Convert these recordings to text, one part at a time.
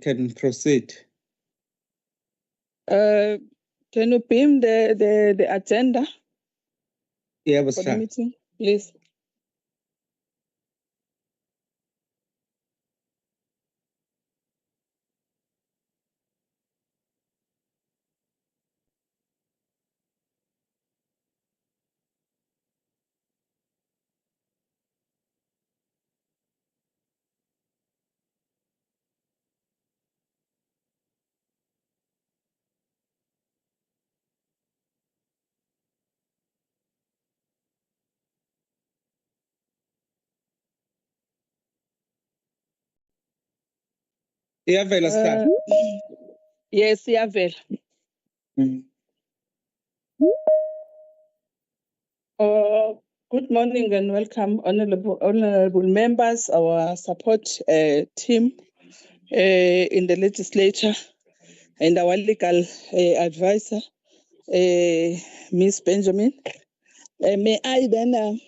can proceed. Can you beam the agenda Yeah, for the meeting, please? Iyavela start. Yes, iyavela. Good morning and welcome, honorable members, our support team in the legislature, and our legal advisor, Ms. Benjamin. May I then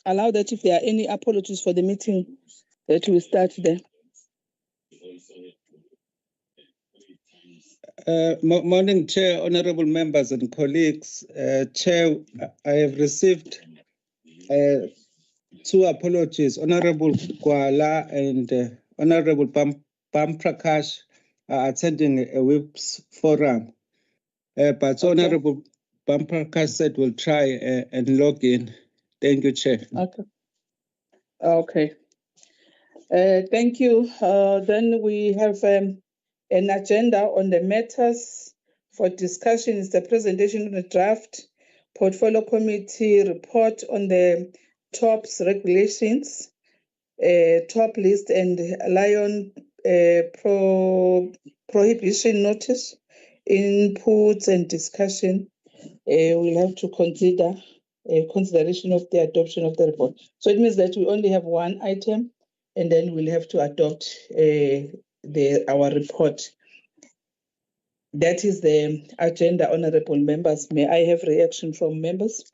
allow that if there are any apologies for the meeting, that we start there. Morning, Chair, honorable members and colleagues. Chair, I have received 2 apologies. Honorable Kwala and Honorable Bam Prakash are attending a WIPS forum. But okay. Honorable Bam Prakash said we'll try and log in. Thank you, Chair. Okay. Thank you. Then we have an agenda on the matters for discussion. Is the presentation of the draft portfolio committee report on the TOPS regulations, top list and lion prohibition notice, inputs and discussion. We'll have to consider consideration of the adoption of the report. So it means that we only have one item, and then we'll have to adopt our report. That is the agenda, honorable members. May I have reaction from members?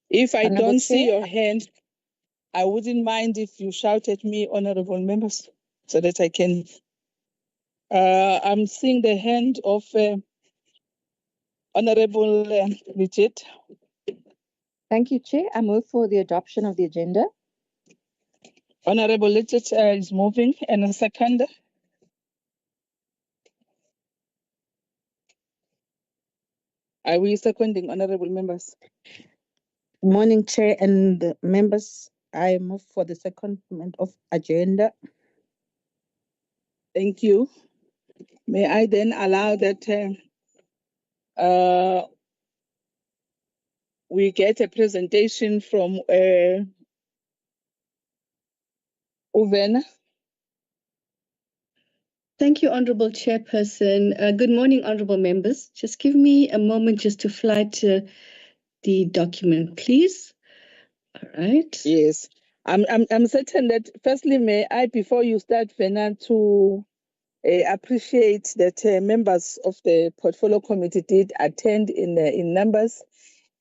If I don't see your hand, I wouldn't mind if you shout at me, honorable members, so that I can. I'm seeing the hand of Honorable Bridget. Thank you, Chair. I move for the adoption of the agenda. Honorable Bridget is moving, and a second. Are we seconding, honorable members? Morning, Chair and members. I move for the secondment of agenda. Thank you. May I then allow that we get a presentation from Uvena? Thank you, Honorable Chairperson. Good morning, Honorable Members. Just give me a moment just to fly to the document, please. All right. Yes. I'm certain that, firstly, may I, before you start, Vena, to appreciate that members of the portfolio committee did attend in numbers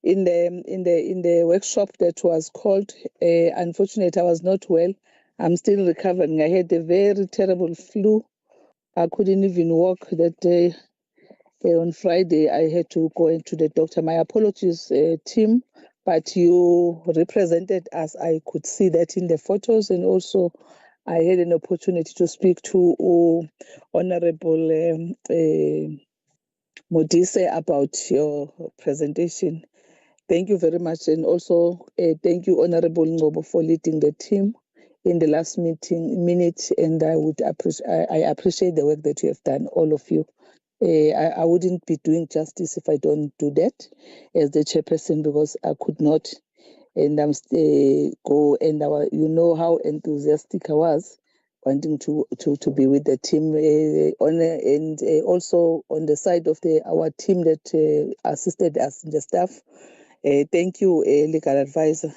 in the workshop that was called. Unfortunately, I was not well. I'm still recovering. I had a very terrible flu. I couldn't even walk that day. On Friday, I had to go into the doctor. My apologies, team, but you represented us. I could see that in the photos, and also I had an opportunity to speak to Honorable Modise about your presentation. Thank you very much, and also thank you, Honorable Ngobo, for leading the team in the last minute, and I appreciate the work that you have done, all of you. I wouldn't be doing justice if I don't do that as the chairperson, because I could not, and I'm go, and you know how enthusiastic I was wanting to be with the team, and also on the side of our team that assisted us in the staff. Thank you, legal advisor.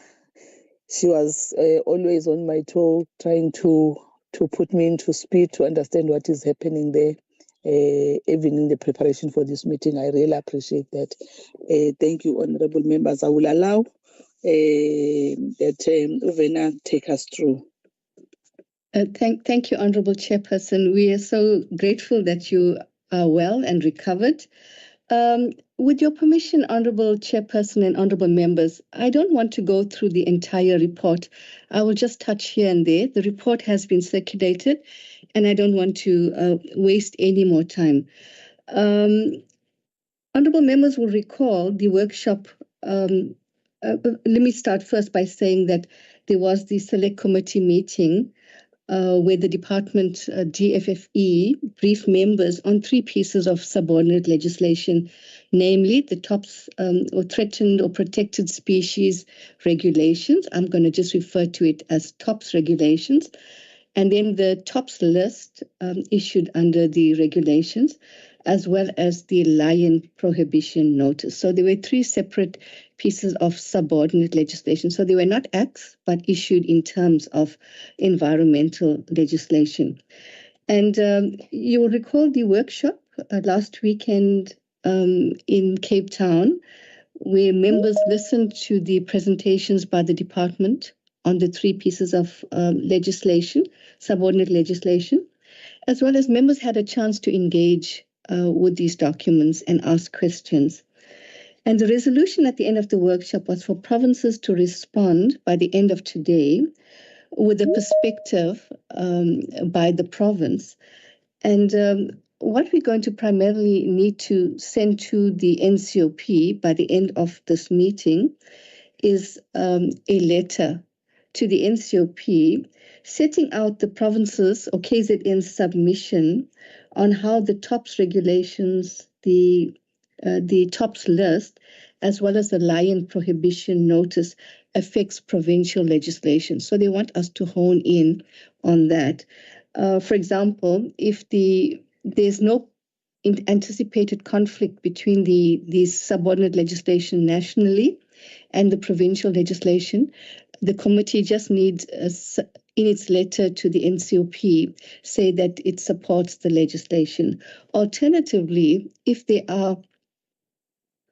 She was always on my toe, trying to put me into speed to understand what is happening there. Even in the preparation for this meeting, I really appreciate that. Thank you, honorable members. I will allow that Uvena take us through. Thank you, Honorable Chairperson. We are so grateful that you are well and recovered. With your permission, Honorable Chairperson and Honorable Members, I don't want to go through the entire report. I will just touch here and there. The report has been circulated, and I don't want to waste any more time. Honorable Members will recall the workshop. Let me start first by saying that there was the Select Committee meeting where the department DFFE briefed members on 3 pieces of subordinate legislation, namely the TOPS or Threatened or Protected Species regulations. I'm going to just refer to it as TOPS regulations. And then the TOPS list issued under the regulations, as well as the lion prohibition notice. So there were 3 separate pieces of subordinate legislation. So they were not acts, but issued in terms of environmental legislation. And you will recall the workshop last weekend in Cape Town, where members listened to the presentations by the department on the 3 pieces of legislation, subordinate legislation, as well as members had a chance to engage with these documents and ask questions. And the resolution at the end of the workshop was for provinces to respond by the end of today with a perspective by the province. And what we're going to primarily need to send to the NCOP by the end of this meeting is a letter to the NCOP setting out the provinces or KZN's submission on how the TOPS regulations, the TOPS list, as well as the lion prohibition notice affects provincial legislation. So they want us to hone in on that. For example, if there's no anticipated conflict between the subordinate legislation nationally and the provincial legislation, the committee just needs, in its letter to the NCOP, say that it supports the legislation. Alternatively, if there are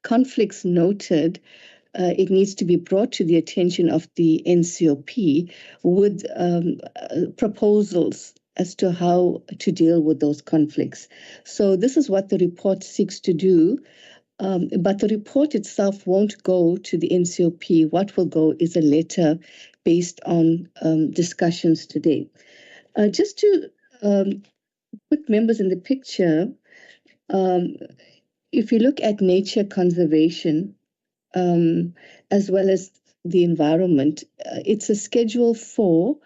conflicts noted, it needs to be brought to the attention of the NCOP with proposals as to how to deal with those conflicts. So this is what the report seeks to do. But the report itself won't go to the NCOP. What will go is a letter based on discussions today. Just to put members in the picture, if you look at nature conservation, as well as the environment, it's a Schedule 4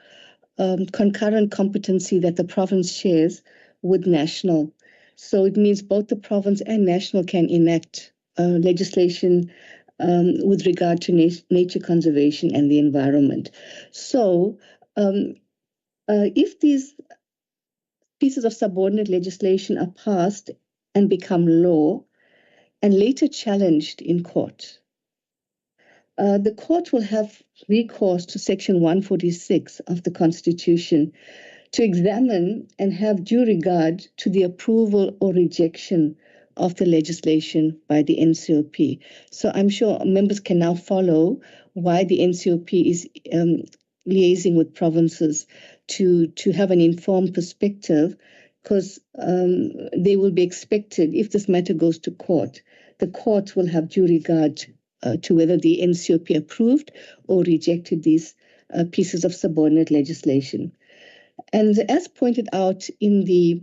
concurrent competency that the province shares with national. So it means both the province and national can enact legislation with regard to nature conservation and the environment. So if these pieces of subordinate legislation are passed and become law and later challenged in court, the court will have recourse to Section 146 of the Constitution to examine and have due regard to the approval or rejection of the legislation by the NCOP. So I'm sure members can now follow why the NCOP is liaising with provinces to have an informed perspective, because they will be expected, if this matter goes to court, the court will have due regard to whether the NCOP approved or rejected these pieces of subordinate legislation. And as pointed out in the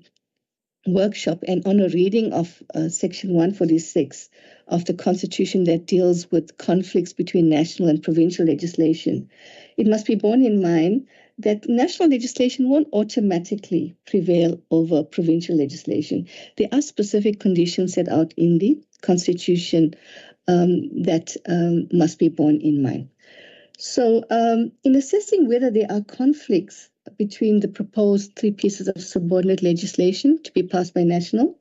workshop and on a reading of Section 146 of the Constitution that deals with conflicts between national and provincial legislation, it must be borne in mind that national legislation won't automatically prevail over provincial legislation. There are specific conditions set out in the Constitution that must be borne in mind. So in assessing whether there are conflicts between the proposed 3 pieces of subordinate legislation to be passed by national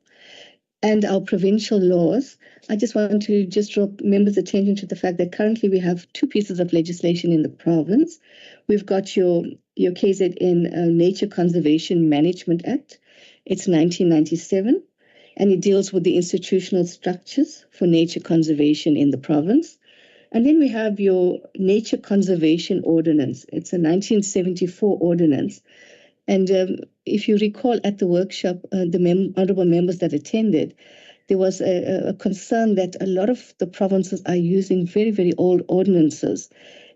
and our provincial laws, I just want to draw members' attention to the fact that currently we have 2 pieces of legislation in the province. We've got your KZN Nature Conservation Management Act. It's 1997, and it deals with the institutional structures for nature conservation in the province. And then we have your Nature Conservation Ordinance. It's a 1974 ordinance. And if you recall at the workshop, the honorable members that attended, there was a concern that a lot of the provinces are using very, very old ordinances.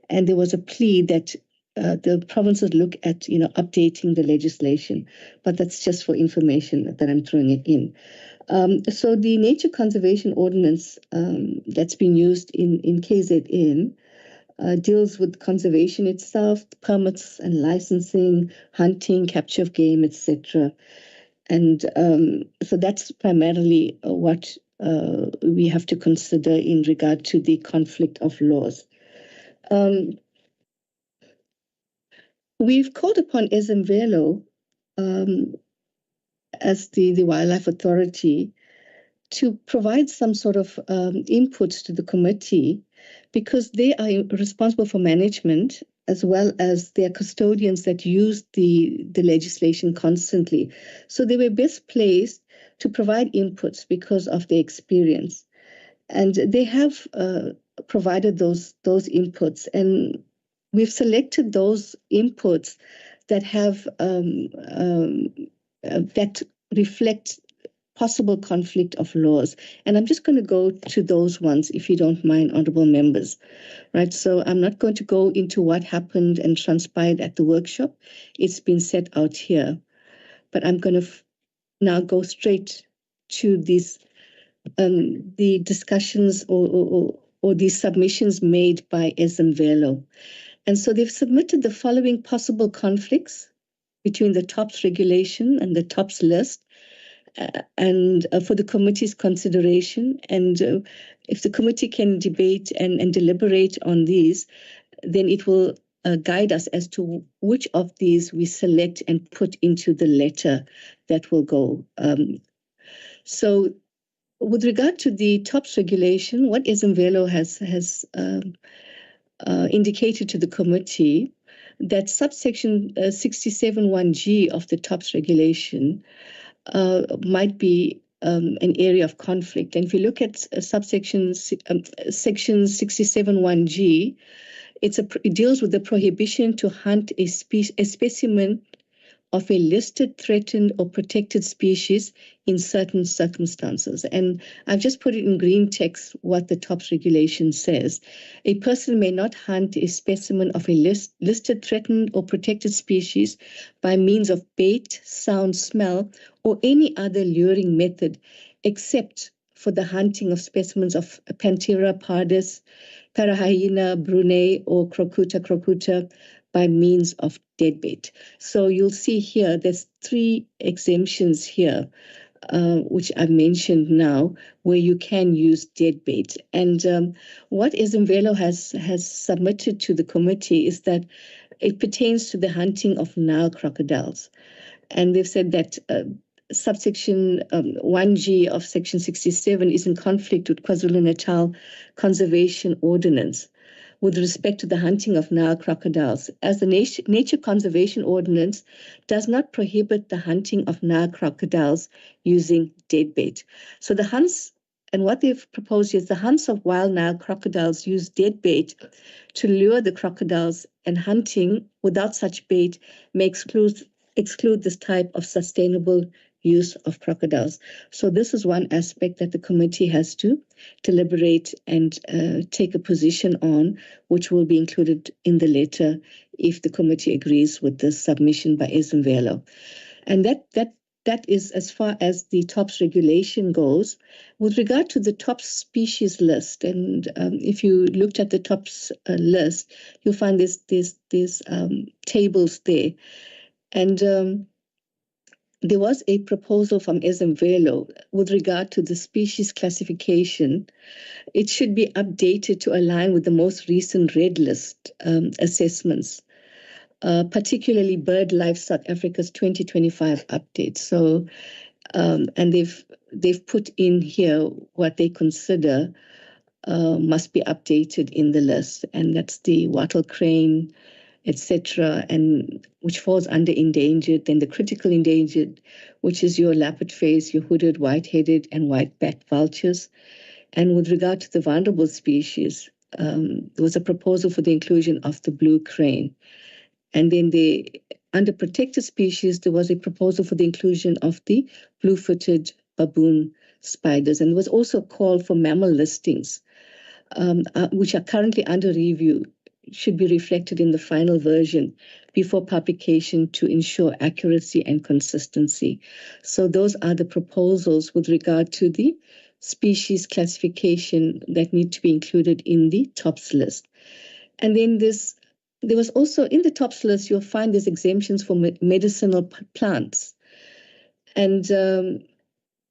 And there was a plea that the provinces look at, updating the legislation. But that's just for information that I'm throwing it in. So the Nature Conservation Ordinance that's been used in KZN deals with conservation itself, permits and licensing, hunting, capture of game, etc. And so that's primarily what we have to consider in regard to the conflict of laws. We've called upon Ezemvelo as the Wildlife Authority to provide some sort of inputs to the committee, because they are responsible for management as well as they are custodians that use the legislation constantly. So they were best placed to provide inputs because of their experience. And they have provided those inputs, and we've selected those inputs that have that reflect possible conflict of laws. And I'm just going to go to those ones, if you don't mind, honorable members. Right, so I'm not going to go into what happened and transpired at the workshop. It's been set out here. But I'm going to now go straight to these the discussions or these submissions made by Ezemvelo. And so they've submitted the following possible conflicts between the TOPS regulation and the TOPS list, and for the committee's consideration. And if the committee can debate and deliberate on these, then it will guide us as to which of these we select and put into the letter that will go. So with regard to the TOPS regulation, what Ezemvelo has indicated to the committee that subsection 67(1)(g) of the TOPS regulation might be an area of conflict. And if you look at section 67(1)(g), it deals with the prohibition to hunt a specimen of a listed, threatened, or protected species in certain circumstances. And I've just put it in green text what the TOPS regulation says. A person may not hunt a specimen of a listed, threatened, or protected species by means of bait, sound, smell, or any other luring method, except for the hunting of specimens of Panthera pardus, Parahyena brunei, or Crocuta crocuta by means of deadbait. So you'll see here, there's 3 exemptions here, which I've mentioned now, where you can use deadbait. And what Ezemvelo has submitted to the committee is that it pertains to the hunting of Nile crocodiles. And they've said that subsection 1G of section 67 is in conflict with KwaZulu-Natal Conservation Ordinance with respect to the hunting of Nile crocodiles, as the Nature Conservation Ordinance does not prohibit the hunting of Nile crocodiles using deadbait. So the hunts, and what they've proposed is the hunts of wild Nile crocodiles use deadbait to lure the crocodiles, and hunting without such bait may exclude this type of sustainable use of crocodiles. So this is one aspect that the committee has to deliberate and take a position on, which will be included in the letter if the committee agrees with the submission by Ezemvelo. And that is as far as the TOPS regulation goes. With regard to the TOPS species list, and if you looked at the TOPS list, you'll find there's tables there. And there was a proposal from Ezemvelo with regard to the species classification. It should be updated to align with the most recent Red List assessments, particularly BirdLife South Africa's 2025 update. So, and they've put in here what they consider must be updated in the list, and that's the wattle crane, etc., and which falls under endangered, then the critical endangered, which is your lappet-faced, your hooded, white-headed, and white-backed vultures. And with regard to the vulnerable species, there was a proposal for the inclusion of the blue crane. And then under protected species, there was a proposal for the inclusion of the blue-footed baboon spiders. And there was also a call for mammal listings, which are currently under review, should be reflected in the final version before publication to ensure accuracy and consistency. So those are the proposals with regard to the species classification that need to be included in the TOPS list. And then there was also in the TOPS list, you'll find there's exemptions for medicinal plants. And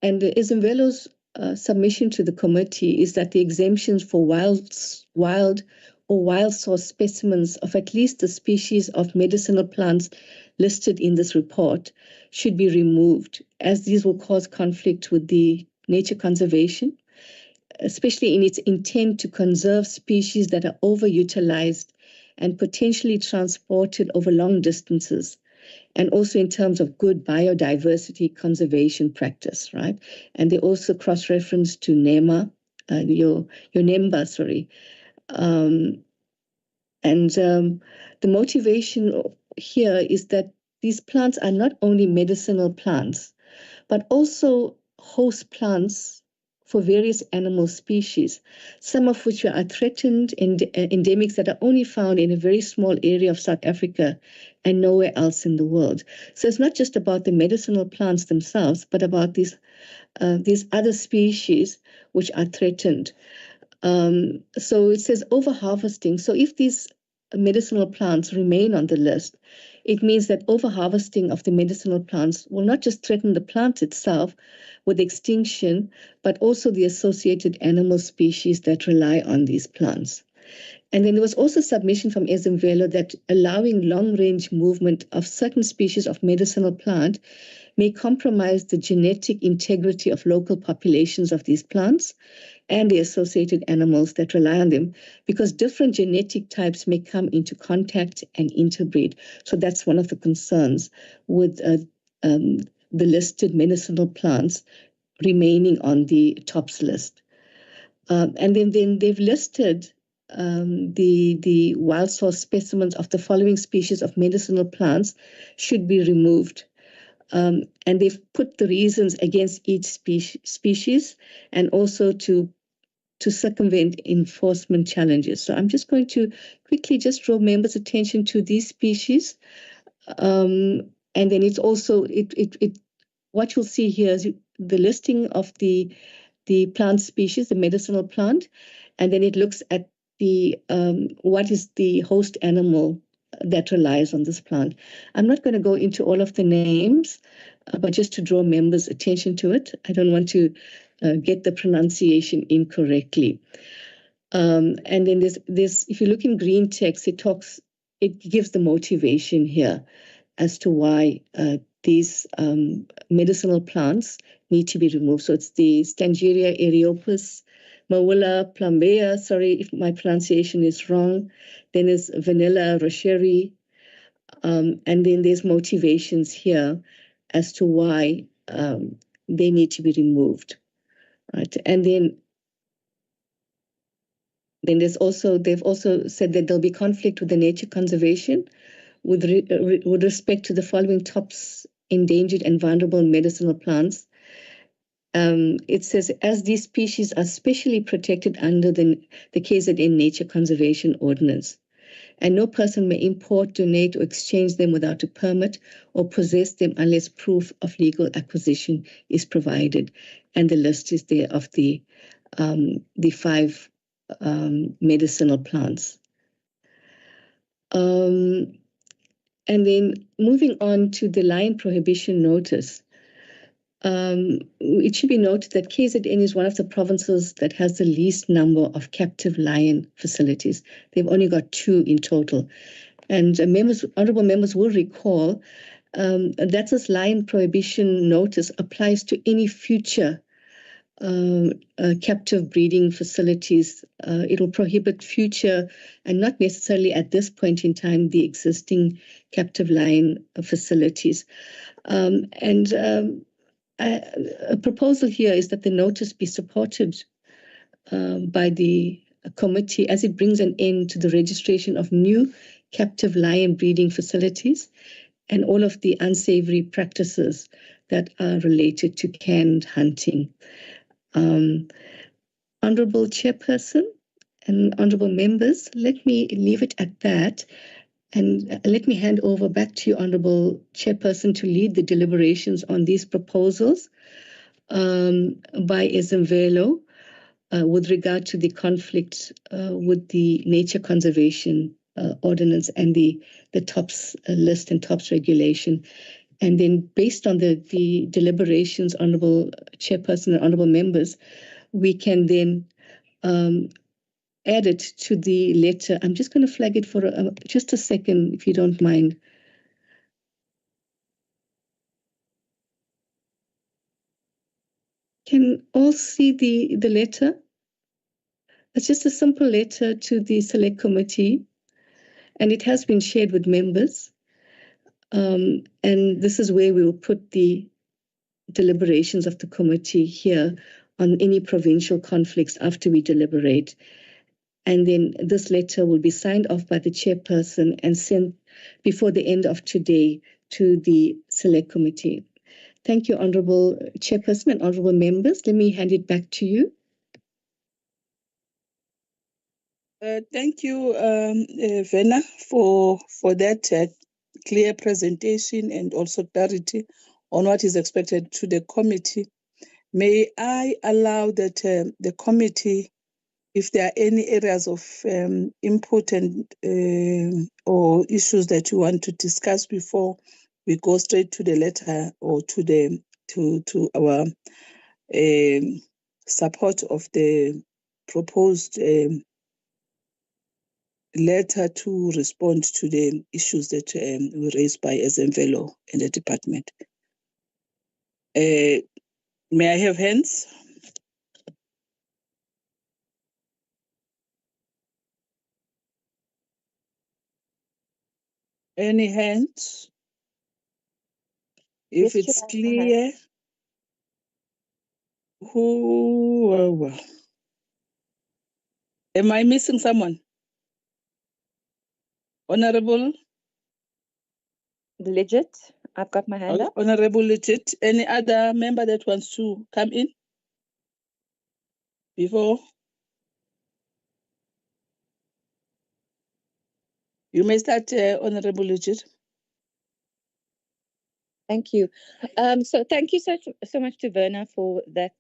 Izimvelo's submission to the committee is that the exemptions for wild or wild source specimens of at least the species of medicinal plants listed in this report should be removed, as these will cause conflict with the nature conservation, especially in its intent to conserve species that are overutilized and potentially transported over long distances, and also in terms of good biodiversity conservation practice, right? And they also cross-reference to NEMA, your NEMBA, sorry. The motivation here is that these plants are not only medicinal plants, but also host plants for various animal species, some of which are threatened and endemics that are only found in a very small area of South Africa and nowhere else in the world. So it's not just about the medicinal plants themselves, but about these other species which are threatened. So it says overharvesting. So if these medicinal plants remain on the list, it means that overharvesting of the medicinal plants will not just threaten the plant itself with extinction, but also the associated animal species that rely on these plants. And then there was also submission from Izimvelo that allowing long-range movement of certain species of medicinal plant may compromise the genetic integrity of local populations of these plants and the associated animals that rely on them, because different genetic types may come into contact and interbreed. So that's one of the concerns with the listed medicinal plants remaining on the TOPS list. And then they've listed the wild source specimens of the following species of medicinal plants should be removed. And they've put the reasons against each species and also to circumvent enforcement challenges. So I'm just going to quickly just draw members' attention to these species. And then it's also, what you'll see here is the listing of the plant species, the medicinal plant, and then it looks at the what is the host animal that relies on this plant. I'm not going to go into all of the names, but just to draw members' attention to it. I don't want to get the pronunciation incorrectly. And then there's if you look in green text, it gives the motivation here as to why these medicinal plants need to be removed. So it's the Stangeria areopus, Mawula plumbea, sorry if my pronunciation is wrong. Then there's Vanilla rocheri, and then there's motivations here as to why they need to be removed. Right, and then they've also said that there'll be conflict with the nature conservation with respect to the following TOPS endangered and vulnerable medicinal plants. It says, as these species are specially protected under the KZN Nature Conservation Ordinance, and no person may import, donate, or exchange them without a permit or possess them unless proof of legal acquisition is provided. And the list is there of the 5 medicinal plants. And then moving on to the lion prohibition notice. It should be noted that KZN is one of the provinces that has the least number of captive lion facilities. They've only got 2 in total. And honorable members will recall that this lion prohibition notice applies to any future captive breeding facilities. It will prohibit future and not necessarily at this point in time the existing captive lion facilities. A proposal here is that the notice be supported by the committee as it brings an end to the registration of new captive lion breeding facilities and all of the unsavory practices that are related to canned hunting. Honorable Chairperson and honorable members, let me leave it at that. And let me hand over back to you, Honorable Chairperson, to lead the deliberations on these proposals by Ezemvelo with regard to the conflict with the Nature Conservation Ordinance and the TOPS list and TOPS regulation. And then based on the deliberations, Honorable Chairperson and honorable members, we can then add it to the letter. I'm just going to flag it for just a second, if you don't mind. Can all see the letter? It's just a simple letter to the select committee, and it has been shared with members. And this is where we will put the deliberations of the committee here on any provincial conflicts after we deliberate. And then this letter will be signed off by the chairperson and sent before the end of today to the select committee. Thank you, Honorable Chairperson and honorable members. Let me hand it back to you. Thank you, Vena, for that clear presentation and also clarity on what is expected to the committee. May I allow that the committee, if there are any areas of input and or issues that you want to discuss before we go straight to the letter or to our support of the proposed letter to respond to the issues that were raised by Ezemvelo and the department. May I have hands? Any hands? If Yes, it's Chair, clear, who? Am I missing someone? Honorable? Legit, I've got my hand up. Honorable Legit. Any other member that wants to come in before? You may start, Honorable Legit. Thank you. So thank you so much to Verna for that,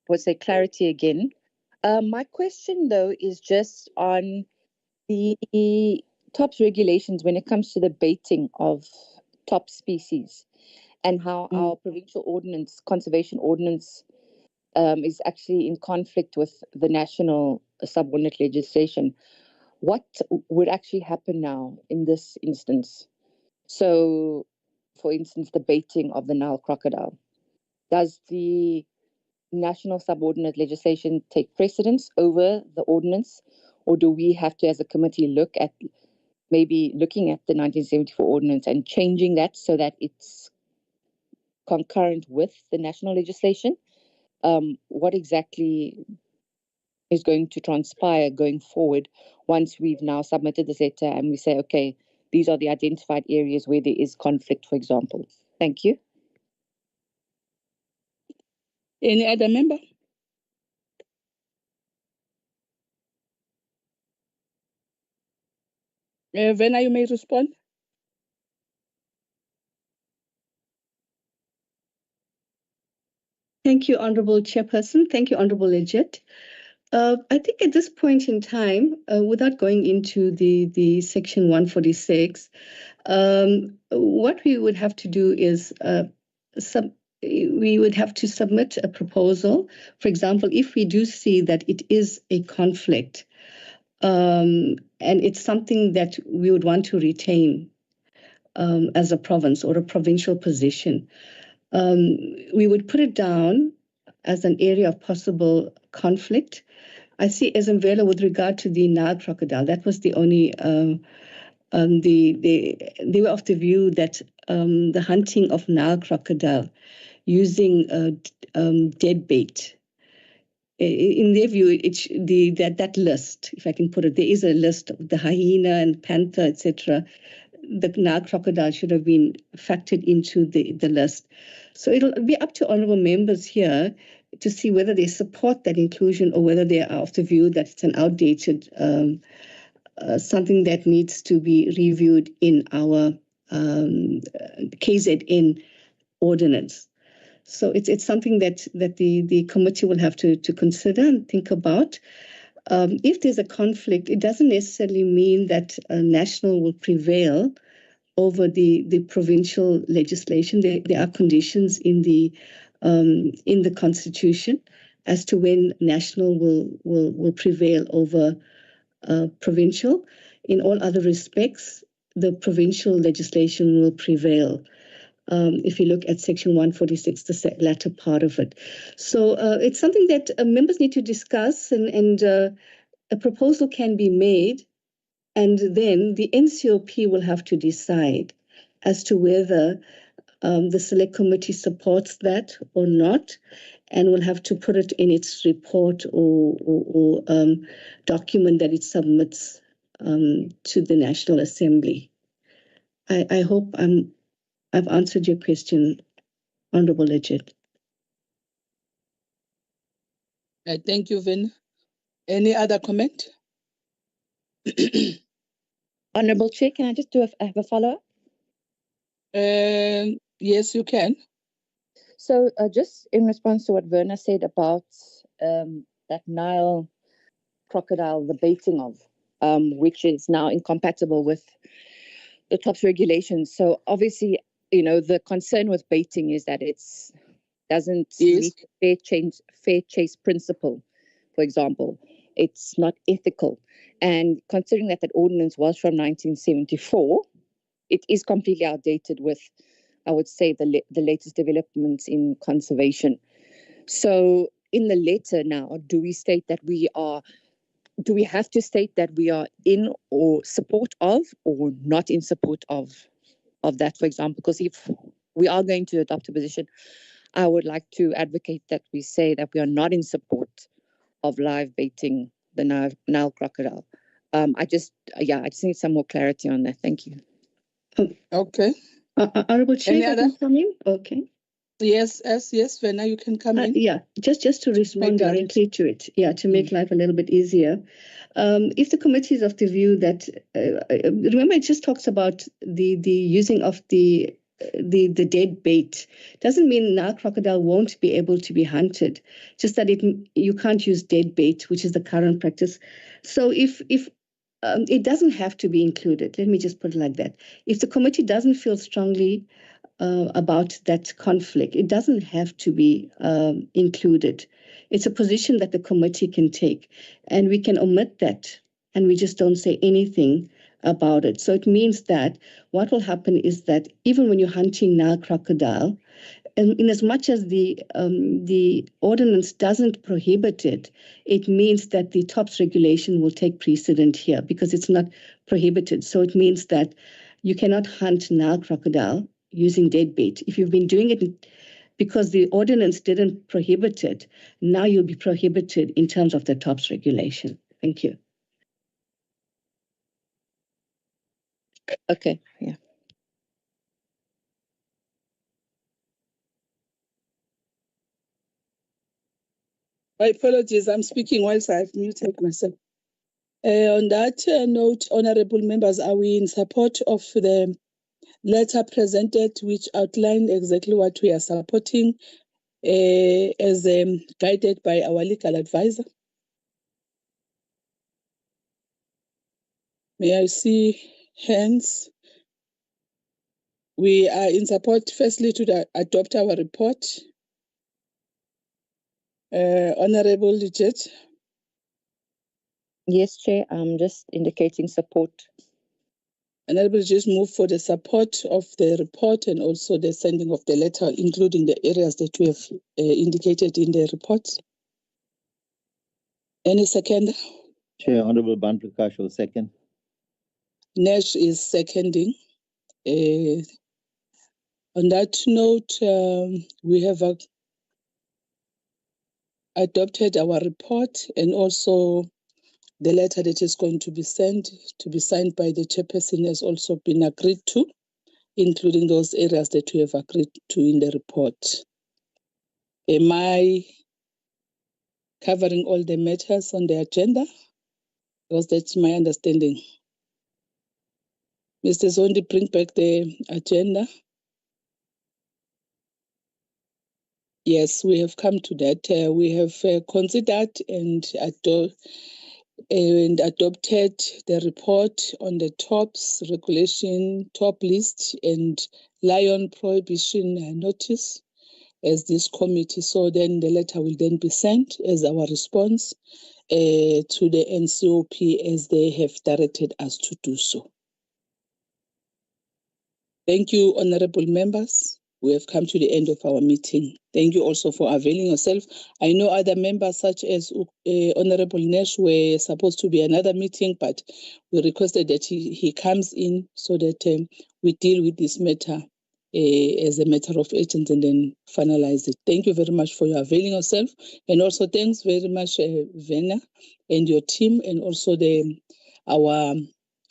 what's say, clarity again. My question though is just on the TOPS regulations when it comes to the baiting of top species and how our provincial ordinance, conservation ordinance, is actually in conflict with the national subordinate legislation. What would actually happen now in this instance? So, for instance, the baiting of the Nile crocodile. Does the national subordinate legislation take precedence over the ordinance, or do we have to, as a committee, look at maybe looking at the 1974 ordinance and changing that so that it's concurrent with the national legislation? What exactly is going to transpire going forward once we've now submitted this letter and we say, okay, these are the identified areas where there is conflict, for example? Thank you. Any other member? Vena, you may respond. Thank you, Honorable Chairperson. Thank you, Honorable Legit. I think at this point in time, without going into the Section 146, what we would have to do is we would have to submit a proposal. For example, if we do see that it is a conflict and it's something that we would want to retain as a province or a provincial position, we would put it down as an area of possible conflict. I see Ezemvelo with regard to the Nile crocodile. That was the only, they were of the view that the hunting of Nile crocodile using dead bait in their view, that list, if I can put it, there is a list of the hyena and panther, etc. The Nile crocodile should have been factored into the list. So it'll be up to honourable members here to see whether they support that inclusion or whether they are of the view that it's an outdated something that needs to be reviewed in our KZN ordinance. So it's something that the committee will have to consider and think about. If there's a conflict, it doesn't necessarily mean that national will prevail over the provincial legislation. There are conditions in the Constitution as to when national will prevail over provincial. In all other respects, the provincial legislation will prevail. If you look at Section 146, the latter part of it. So it's something that members need to discuss, and a proposal can be made, and then the NCOP will have to decide as to whether the Select Committee supports that or not, and will have to put it in its report or document that it submits to the National Assembly. I hope I've answered your question, Honourable Legit. Thank you, Vin. Any other comment? Honourable Chair, can I just have a follow-up? Yes, you can. So just in response to what Verna said about that Nile crocodile, the baiting of, which is now incompatible with the TOPS regulations. So obviously, the concern with baiting is that it doesn't meet fair chase principle, for example. It's not ethical. And considering that ordinance was from 1974, it is completely outdated with, I would say, the latest developments in conservation. So in the letter now, do we have to state that we are in or support of or not in support of that, for example? Because if we are going to adopt a position, I would like to advocate that we say that we are not in support of live baiting the Nile crocodile. I just need some more clarity on that. Thank you. Okay. Honourable Chair, can come in? Okay. Yes, Verna, you can come in. Yeah, just to respond directly to it. Yeah, to make life a little bit easier. If the committee is of the view that, remember, it just talks about the using of the dead bait. Doesn't mean Nile crocodile won't be able to be hunted. Just that you can't use dead bait, which is the current practice. So if it doesn't have to be included. Let me just put it like that. If the committee doesn't feel strongly about that conflict, it doesn't have to be included. It's a position that the committee can take, and we can omit that, and we just don't say anything about it. So it means that what will happen is that even when you're hunting Nile crocodile, and in as much as the ordinance doesn't prohibit it, it means that the TOPS regulation will take precedent here because it's not prohibited. So it means that you cannot hunt Nile crocodile using dead bait. If you've been doing it because the ordinance didn't prohibit it, now you'll be prohibited in terms of the TOPS regulation. Thank you. Okay, yeah. My apologies, I'm speaking whilst I've muted myself. On that note, honourable members, are we in support of the letter presented, which outlined exactly what we are supporting as guided by our legal advisor? May I see hands? We are in support, firstly, to adopt our report. Honourable Legit. Yes, Chair, I'm just indicating support. Honourable Legit move for the support of the report and also the sending of the letter, including the areas that we have indicated in the report. Any second? Chair, Honourable Ban Prakash will second. Nash is seconding. On that note, we have adopted our report and also the letter that is going to be sent to be signed by the chairperson has also been agreed to, including those areas that we have agreed to in the report. Am I covering all the matters on the agenda? Because that's my understanding. Mr. Zondi, bring back the agenda. Yes, we have come to that. We have considered and adopted the report on the TOPS regulation, top list and lion prohibition notice as this committee. So then the letter will then be sent as our response to the NCOP as they have directed us to do so. Thank you, honorable members. We have come to the end of our meeting. Thank you also for availing yourself. I know other members such as Honorable Nash were supposed to be another meeting, but we requested that he comes in so that we deal with this matter as a matter of urgency and then finalize it. Thank you very much for your availing yourself. And also thanks very much, Vena and your team, and also our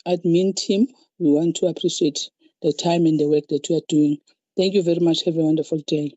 admin team. We want to appreciate the time and the work that you are doing. Thank you very much. Have a wonderful day.